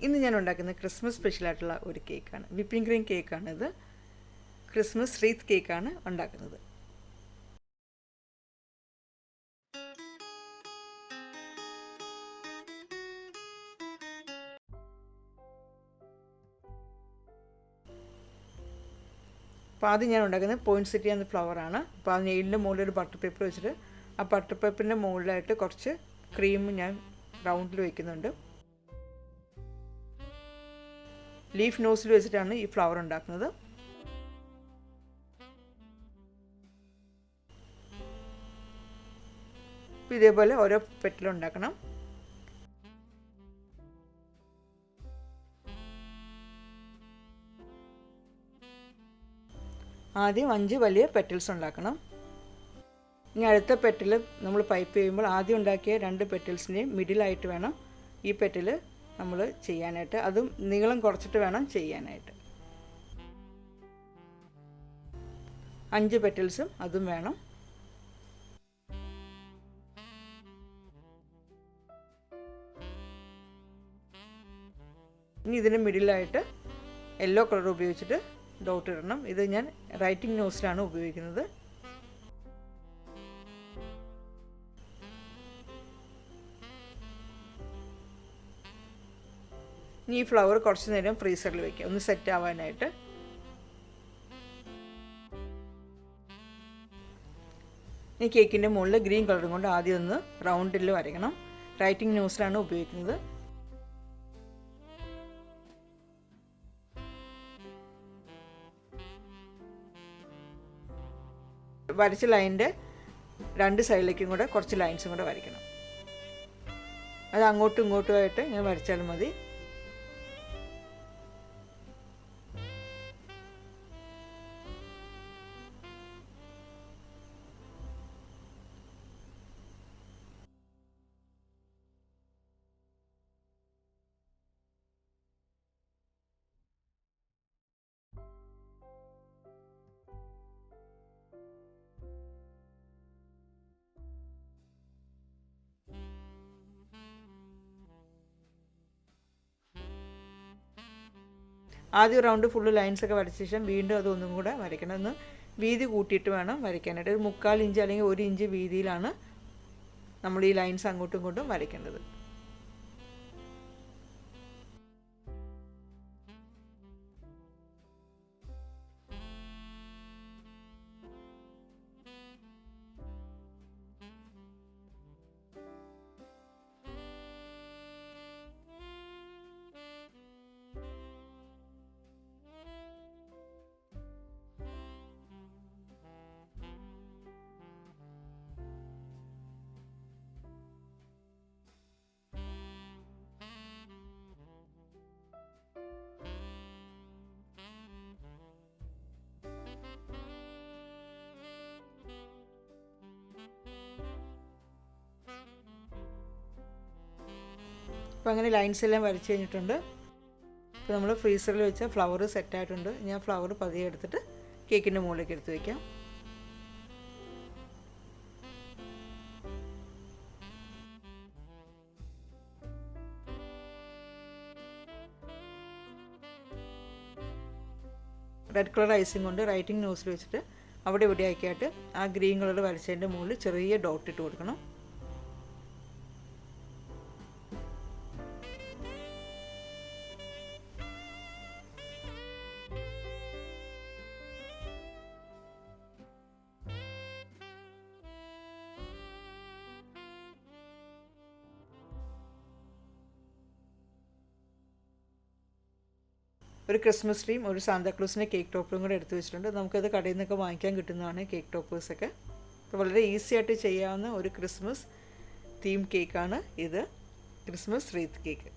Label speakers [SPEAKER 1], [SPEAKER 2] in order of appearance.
[SPEAKER 1] ഇന്ന് ഞാൻ ഉണ്ടാക്കുന്ന ക്രിസ്മസ് സ്പെഷ്യലായിട്ടുള്ള ഒരു കേക്കാണ്. വിപ്പിംഗ് ക്രീം കേക്കാണിത്. ക്രിസ്മസ് റീത്ത് കേക്കാണ് ഉണ്ടാക്കുന്നത്. അപ്പോൾ ആദ്യം ഞാൻ ഉണ്ടാക്കുന്നത് പോയിൻറ്റ് സെറ്റ് ചെയ്യുന്ന ഫ്ലവറാണ്. അപ്പോൾ ആ നെയിലിൻ്റെ മുകളിൽ ഒരു ബട്ടർ പേപ്പർ വെച്ചിട്ട് ആ ബട്ടർ പേപ്പറിൻ്റെ മുകളിലായിട്ട് കുറച്ച് ക്രീം ഞാൻ റൗണ്ടിൽ വയ്ക്കുന്നുണ്ട്. ലീഫ് നോസിൽ വെച്ചിട്ടാണ് ഈ ഫ്ലവർ ഉണ്ടാക്കുന്നത്. അപ്പോൾ ഇതേപോലെ ഓരോ പെറ്റലും ഉണ്ടാക്കണം. ആദ്യം 5 വലിയ പെറ്റൽസ് ഉണ്ടാക്കണം. ഇനി അടുത്ത പെറ്റൽ നമ്മൾ പൈപ്പ് ചെയ്യുമ്പോൾ ആദ്യം ഉണ്ടാക്കിയ 2 പെറ്റൽസിൻ്റെയും മിഡിലായിട്ട് വേണം ഈ പെറ്റൽ നമ്മൾ ചെയ്യാനായിട്ട്. അതും നീളം കുറച്ചിട്ട് വേണം ചെയ്യാനായിട്ട്. 5 പെറ്റൽസും അതും വേണം. ഇനി ഇതിന് മിഡിലായിട്ട് യെല്ലോ കളർ ഉപയോഗിച്ചിട്ട് ഡോട്ട് ഇടണം. ഇത് ഞാൻ റൈറ്റിംഗ് നോസിലാണ് ഉപയോഗിക്കുന്നത്. ഇനി ഈ ഫ്ലവർ കുറച്ച് നേരം ഫ്രീസറിൽ വയ്ക്കുക, ഒന്ന് സെറ്റ് ആവാനായിട്ട്. ഈ കേക്കിൻ്റെ മുകളിൽ ഗ്രീൻ കളറും കൊണ്ട് ആദ്യം ഒന്ന് റൗണ്ടിൽ വരയ്ക്കണം. റൈറ്റിംഗ് നോസിലാണ് ഉപയോഗിക്കുന്നത്. വരച്ച ലൈനിൻ്റെ 2 സൈഡിലേക്കും കൂടെ കുറച്ച് ലൈൻസും കൂടെ വരയ്ക്കണം. അത് അങ്ങോട്ടും ഇങ്ങോട്ടുമായിട്ട് ഇങ്ങനെ വരച്ചാൽ മതി. ആദ്യം റൗണ്ട് ഫുള്ള് ലൈൻസൊക്കെ വരച്ച ശേഷം വീണ്ടും അതൊന്നും കൂടെ വരയ്ക്കണം. ഒന്ന് വീതി കൂട്ടിയിട്ട് വേണം വരയ്ക്കാനായിട്ട്. ഒരു 3/4 ഇഞ്ച് അല്ലെങ്കിൽ 1 ഇഞ്ച് വീതിയിലാണ് നമ്മൾ ഈ ലൈൻസ് അങ്ങോട്ടും ഇങ്ങോട്ടും വരയ്ക്കേണ്ടത്. അപ്പോൾ അങ്ങനെ ലൈൻസ് എല്ലാം വരച്ച് കഴിഞ്ഞിട്ടുണ്ട്. ഇപ്പോൾ നമ്മൾ ഫ്രീസറിൽ വെച്ച ഫ്ലവർ സെറ്റായിട്ടുണ്ട്. ഞാൻ ഫ്ലവർ പതിയെ എടുത്തിട്ട് കേക്കിൻ്റെ മുകളിലേക്ക് എടുത്ത് വയ്ക്കാം. റെഡ് കളർ ഐസിങ് കൊണ്ട് റൈറ്റിംഗ് നോസിൽ വെച്ചിട്ട് അവിടെ ഇവിടെ ആക്കിയിട്ട് ആ ഗ്രീൻ കളർ വരച്ചതിൻ്റെ മുകളിൽ ചെറിയ ഡോട്ട് ഇട്ട് കൊടുക്കണം. ഒരു ക്രിസ്മസ് ട്രീയും ഒരു സാന്താക്ലോസിൻ്റെ കേക്ക് ടോപ്പറും കൂടെ എടുത്ത് വെച്ചിട്ടുണ്ട്. നമുക്കത് കടയിൽ നിന്നൊക്കെ വാങ്ങിക്കാൻ കിട്ടുന്നതാണ് കേക്ക് ടോപ്പേഴ്സൊക്കെ. അപ്പോൾ വളരെ ഈസി ആയിട്ട് ചെയ്യാവുന്ന ഒരു ക്രിസ്മസ് തീം കേക്കാണ് ഇത്, ക്രിസ്മസ് റീത്ത് കേക്ക്.